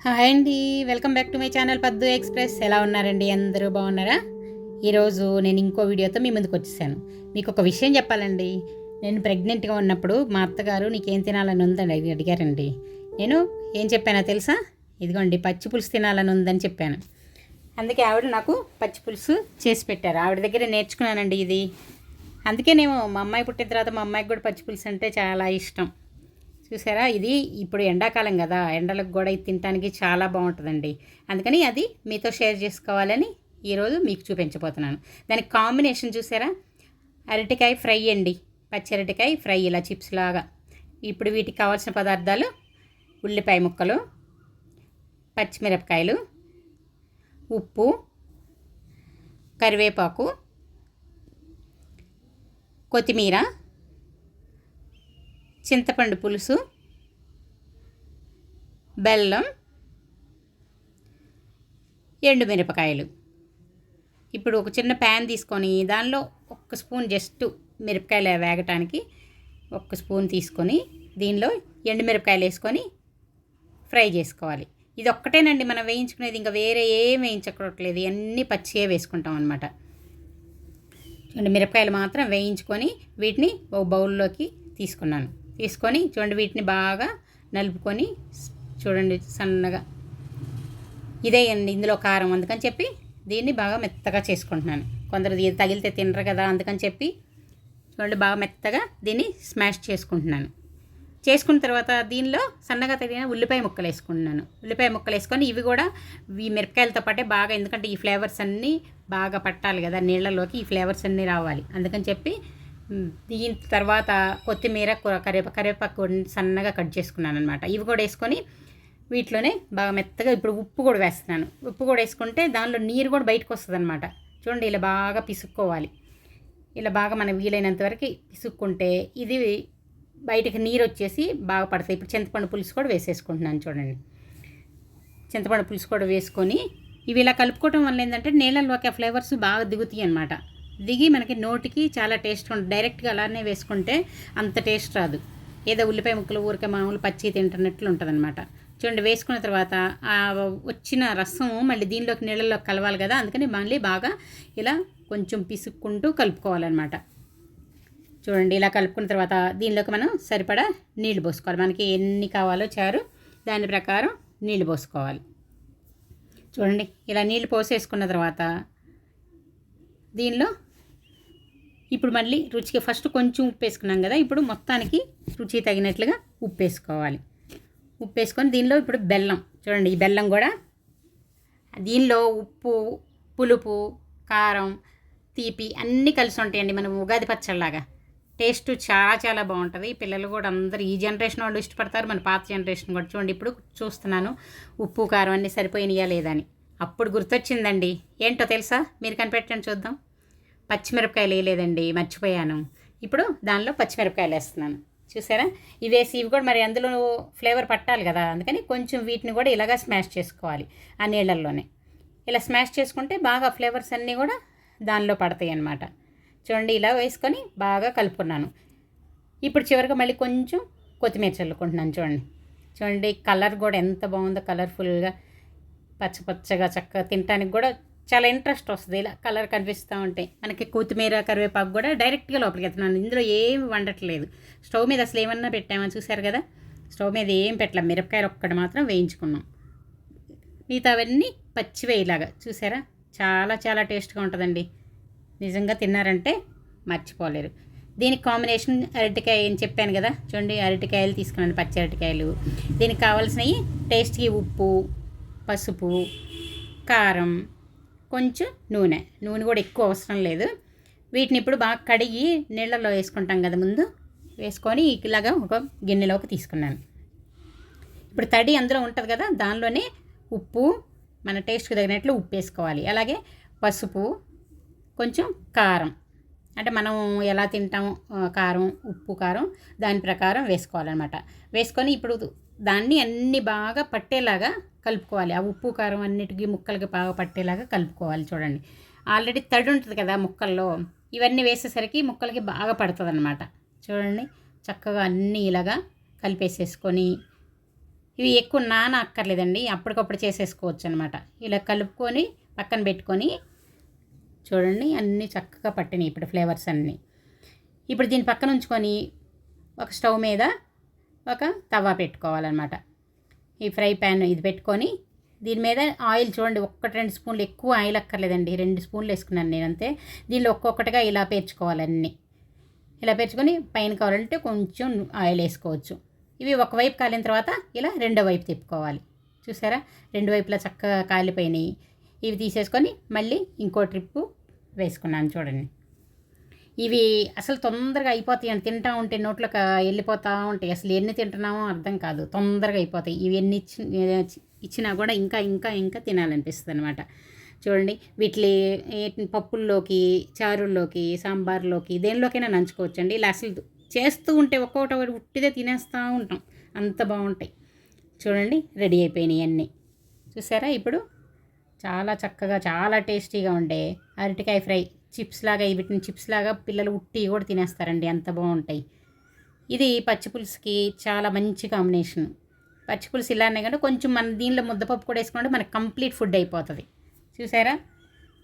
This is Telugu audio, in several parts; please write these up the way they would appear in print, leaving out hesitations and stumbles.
హాయ్ అండి. Welcome back to my channel పద్దు ఎక్స్ప్రెస్. ఎలా ఉన్నారండి? అందరూ బాగున్నారా? ఈరోజు నేను ఇంకో వీడియోతో మీ ముందుకు వచ్చేసాను. మీకు ఒక విషయం చెప్పాలండి. నేను ప్రెగ్నెంట్గా ఉన్నప్పుడు మా అత్తగారు నీకేం తినాలని ఉందని అడిగారండి. నేను ఏం చెప్పానో తెలుసా? ఇదిగోండి పచ్చి పులుసు తినాలని ఉందని చెప్పాను. అందుకే ఆవిడ నాకు పచ్చి పులుసు చేసి పెట్టారు. ఆవిడ దగ్గర నేర్చుకున్నానండి ఇది. అందుకే నేను మా అమ్మాయి పుట్టిన తర్వాత మా అమ్మాయికి కూడా పచ్చి పులుసు అంటే చాలా ఇష్టం. చూసారా, ఇది ఇప్పుడు ఎండాకాలం కదా, ఎండలకు కూడా ఇది తినడానికి చాలా బాగుంటుందండి. అందుకని అది మీతో షేర్ చేసుకోవాలని ఈరోజు మీకు చూపించబోతున్నాను. దానికి కాంబినేషన్ చూసారా, అరటికాయ ఫ్రై అండి. పచ్చి అరటికాయ ఫ్రై ఇలా చిప్స్ లాగా. ఇప్పుడు వీటికి కావాల్సిన పదార్థాలు: ఉల్లిపాయ ముక్కలు, పచ్చిమిరపకాయలు, ఉప్పు, కరివేపాకు, కొత్తిమీర, చింతపండు పులుసు, బెల్లం, ఎండుమిరపకాయలు. ఇప్పుడు ఒక చిన్న ప్యాన్ తీసుకొని దానిలో ఒక్క స్పూన్ జస్ట్ మిరపకాయలు వేగటానికి ఒక్క స్పూన్ తీసుకొని దీనిలో ఎండుమిరపకాయలు వేసుకొని ఫ్రై చేసుకోవాలి. ఇది ఒక్కటేనండి మనం వేయించుకునేది, ఇంకా వేరే ఏం వేయించకూడట్లేదు. అన్నీ పచ్చియే వేసుకుంటాం అన్నమాట. చూడండి, మిరపకాయలు మాత్రం వేయించుకొని వీటిని ఒక బౌల్లోకి తీసుకొని చూడండి, వీటిని బాగా నలుపుకొని చూడండి సన్నగా. ఇదే అండి ఇందులో కారం, అందుకని చెప్పి దీన్ని బాగా మెత్తగా చేసుకుంటున్నాను. కొందరు ఇది తగిలితే తినరు కదా, అందుకని చెప్పి చూడండి బాగా మెత్తగా దీన్ని స్మాష్ చేసుకుంటున్నాను. చేసుకున్న తర్వాత దీనిలో సన్నగా తగిన ఉల్లిపాయ ముక్కలు వేసుకుంటున్నాను. ఉల్లిపాయ ముక్కలు వేసుకొని ఇవి కూడా ఈ మిరపకాయలతో పాటే బాగా, ఎందుకంటే ఈ ఫ్లేవర్స్ అన్నీ బాగా పట్టాలి కదా నీళ్ళలోకి, ఈ ఫ్లేవర్స్ అన్నీ రావాలి. అందుకని చెప్పి దీని తర్వాత కొత్తిమీర, కరివేపాకు సన్నగా కట్ చేసుకున్నాను అనమాట. ఇవి కూడా వేసుకొని వీటిలోనే బాగా మెత్తగా ఇప్పుడు ఉప్పు కూడా వేస్తున్నాను. ఉప్పు కూడా వేసుకుంటే దానిలో నీరు కూడా బయటకు వస్తుంది అనమాట. చూడండి, ఇలా బాగా పిసుక్కోవాలి. ఇలా బాగా మనం వీలైనంత వరకు పిసుక్కుంటే ఇది బయటకు నీరు వచ్చేసి బాగా పడతాయి. ఇప్పుడు చింతపండు పులుసు కూడా వేసేసుకుంటున్నాను. చూడండి, చింతపండు పులుసు కూడా వేసుకొని ఇవి ఇలా కలుపుకోవడం వల్ల ఏంటంటే నీళ్ళలోకి ఆ ఫ్లేవర్స్ బాగా దిగుతాయి అనమాట. దిగి మనకి నోటికి చాలా టేస్ట్ ఉంటుంది. డైరెక్ట్గా అలానే వేసుకుంటే అంత టేస్ట్ రాదు. ఏదో ఉల్లిపాయ ముక్కలు ఊరికే మామూలు పచ్చి తింటున్నట్లు ఉంటుంది అనమాట. చూడండి, వేసుకున్న తర్వాత ఆ వచ్చిన రసం మళ్ళీ దీనిలోకి నీళ్ళలోకి కలవాలి కదా, అందుకని మళ్ళీ బాగా ఇలా కొంచెం పిసుక్కుంటూ కలుపుకోవాలన్నమాట. చూడండి, ఇలా కలుపుకున్న తర్వాత దీనిలోకి మనం సరిపడా నీళ్లు పోసుకోవాలి. మనకి ఎన్ని కావాలో చారు దాని ప్రకారం నీళ్లు పోసుకోవాలి. చూడండి, ఇలా నీళ్లు పోసేసుకున్న తర్వాత దీనిలో ఇప్పుడు మళ్ళీ రుచికి ఫస్ట్ కొంచెం ఉప్పు వేసుకున్నాం కదా, ఇప్పుడు మొత్తానికి రుచి తగినట్లుగా ఉప్పు వేసుకోవాలి. ఉప్పు వేసుకొని దీనిలో ఇప్పుడు బెల్లం. చూడండి, ఈ బెల్లం కూడా దీనిలో ఉప్పు, పులుపు, కారం, తీపి అన్నీ కలిసి ఉంటాయండి. మనం ఉగాది పచ్చడిలాగా టేస్ట్ చాలా చాలా బాగుంటుంది. పిల్లలు కూడా అందరూ ఈ జనరేషన్ వాళ్ళు ఇష్టపడతారు, మన పాత జనరేషన్ కూడా. చూడండి, ఇప్పుడు చూస్తున్నాను ఉప్పు కారం అన్నీ సరిపోయినాయా లేదా అని. అప్పుడు గుర్తొచ్చిందండి. ఏంటో తెలుసా? మీరు కనిపెట్టండి చూద్దాం. పచ్చిమిరపకాయలు వేయలేదండి, మర్చిపోయాను. ఇప్పుడు దానిలో పచ్చిమిరపకాయలు వేస్తున్నాను. చూసారా, ఇవి వేసి ఇవి కూడా మరి అందులో ఫ్లేవర్ పట్టాలి కదా, అందుకని కొంచెం వీటిని కూడా ఇలాగా స్మాష్ చేసుకోవాలి ఆ నీళ్ళల్లోనే. ఇలా స్మాష్ చేసుకుంటే బాగా ఫ్లేవర్స్ అన్నీ కూడా దానిలో పడతాయి అన్నమాట. చూడండి, ఇలా వేసుకొని బాగా కలుపుకున్నాను. ఇప్పుడు చివరిగా మళ్ళీ కొంచెం కొత్తిమీర చల్లుకుంటున్నాను. చూడండి కలర్ కూడా ఎంత బాగుందో, కలర్ఫుల్గా పచ్చగా చక్కగా తినడానికి కూడా చాలా ఇంట్రెస్ట్ వస్తుంది. ఇలా కలర్ కనిపిస్తూ ఉంటాయి మనకి. కొత్తిమీర, కరివేపాకు కూడా డైరెక్ట్గా లోపలికి వెళ్తున్నాను. ఇందులో ఏమి వండట్లేదు. స్టవ్ మీద అసలు ఏమన్నా పెట్టామని చూసారు కదా, స్టవ్ మీద ఏం పెట్టలేం. మిరపకాయలు ఒక్కటి మాత్రం వేయించుకున్నాం. మిగతా అవన్నీ పచ్చివే ఇలాగా. చూసారా, చాలా చాలా టేస్ట్గా ఉంటుందండి. నిజంగా తిన్నారంటే మర్చిపోలేరు. దీనికి కాంబినేషన్ అరటికాయ ఏం చెప్పాను కదా, చూడండి అరటికాయలు తీసుకున్నాను, పచ్చి అరటికాయలు. దీనికి కావాల్సినవి టేస్ట్కి ఉప్పు, పసుపు, కారం, కొంచెం నూనె కూడా ఎక్కువ అవసరం లేదు. వీటిని ఇప్పుడు బాగా కడిగి నీళ్ళలో వేసుకుంటాం కదా, ముందు వేసుకొని ఇలాగా ఒక గిన్నెలోకి తీసుకున్నాను. ఇప్పుడు తడి అందులో ఉంటుంది కదా, దానిలోనే ఉప్పు, మన టేస్ట్కి తగినట్లు ఉప్పు వేసుకోవాలి. అలాగే పసుపు, కొంచెం కారం, అంటే మనం ఎలా తింటాము కారం, ఉప్పు కారం దాని ప్రకారం వేసుకోవాలన్నమాట. వేసుకొని ఇప్పుడు దాన్ని అన్నీ బాగా పట్టేలాగా కలుపుకోవాలి. ఆ ఉప్పు కారం అన్నిటికీ ముక్కలకి బాగా పట్టేలాగా కలుపుకోవాలి. చూడండి, ఆల్రెడీ తడి ఉంటుంది కదా ముక్కల్లో, ఇవన్నీ వేసేసరికి ముక్కలకి బాగా పడుతుంది అన్నమాట. చూడండి, చక్కగా అన్నీ ఇలాగా కలిపేసేసుకొని ఇవి ఎక్కువ అక్కర్లేదండి, అప్పటికప్పుడు చేసేసుకోవచ్చు అనమాట. ఇలా కలుపుకొని పక్కన పెట్టుకొని చూడండి అన్నీ చక్కగా పట్టినాయి ఇప్పుడు ఫ్లేవర్స్ అన్నీ. ఇప్పుడు దీన్ని పక్కన ఉంచుకొని ఒక స్టవ్ మీద ఒక తవా పెట్టుకోవాలన్నమాట. ఈ ఫ్రై ప్యాన్ ఇది పెట్టుకొని దీని మీద ఆయిల్ చూడండి, 1-2 స్పూన్లు, ఎక్కువ ఆయిల్ అక్కర్లేదండి, 2 స్పూన్లు వేసుకున్నాను నేను అంతే. దీనిలో ఒక్కొక్కటిగా ఇలా పేర్చుకోవాలన్నీ. ఇలా పేర్చుకొని పైన కావాలంటే కొంచెం ఆయిల్ వేసుకోవచ్చు. ఇవి ఒకవైపు కాలిన తర్వాత ఇలా రెండో వైపు తిప్పుకోవాలి. చూసారా, రెండు వైపులా చక్కగా కాలిపోయినాయి. ఇవి తీసేసుకొని మళ్ళీ ఇంకో ట్రిప్పు వేసుకున్నాను చూడండి. ఇవి అసలు తొందరగా అయిపోతాయి అండి, తింటూ ఉంటే నోట్లోకి వెళ్ళిపోతూ ఉంటాయి. అసలు ఎన్ని తింటున్నామో అర్థం కాదు, తొందరగా అయిపోతాయి. ఇవి ఎన్ని ఇచ్చినా కూడా ఇంకా ఇంకా ఇంకా తినాలనిపిస్తుంది అనమాట. చూడండి, వీటి పప్పుల్లోకి, చారుల్లోకి, సాంబార్లోకి, దేనిలోకైనా నంచుకోవచ్చండి. ఇలా అసలు చేస్తూ ఉంటే ఒక్కొక్కటి ఉట్టిదే తినేస్తూ ఉంటాం, అంత బాగుంటాయి. చూడండి, రెడీ అయిపోయినాయి అన్నీ. చూసారా, ఇప్పుడు చాలా చక్కగా చాలా టేస్టీగా ఉండే అరటికాయ ఫ్రై చిప్స్ లాగా, వీటిని చిప్స్ లాగా పిల్లలు ఉట్టి కూడా తినేస్తారండి, అంత బాగుంటాయి. ఇది పచ్చిపులుసుకి చాలా మంచి కాంబినేషన్. పచ్చిపులుసు ఇలానే కానీ కొంచెం మన దీనిలో ముద్దపప్పు కూడా వేసుకుంటే మనకు కంప్లీట్ ఫుడ్ అయిపోతుంది. చూసారా,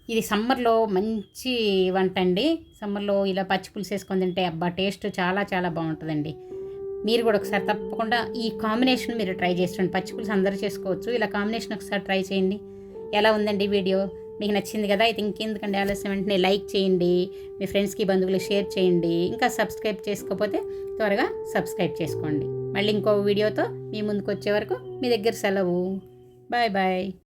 ఇది సమ్మర్లో మంచి వంట అండి. సమ్మర్లో ఇలా పచ్చిపులుసు వేసుకొని తింటే అబ్బా టేస్ట్ చాలా చాలా బాగుంటుందండి. మీరు కూడా ఒకసారి తప్పకుండా ఈ కాంబినేషన్ మీరు ట్రై చేయండి. పచ్చిపులుసు అందరూ చేసుకోవచ్చు, ఇలా కాంబినేషన్ ఒకసారి ట్రై చేయండి. ఎలా ఉందండి వీడియో? మీకు నచ్చింది కదా? అయితే ఇంకెందుకండి ఆలస్యం, వెంటనే లైక్ చేయండి, మీ ఫ్రెండ్స్కి బంధువులు షేర్ చేయండి. ఇంకా సబ్స్క్రైబ్ చేసుకోకపోతే త్వరగా సబ్స్క్రైబ్ చేసుకోండి. మళ్ళీ ఇంకో వీడియోతో మీ ముందుకు వచ్చే వరకు మీ దగ్గర సెలవు. Bye bye.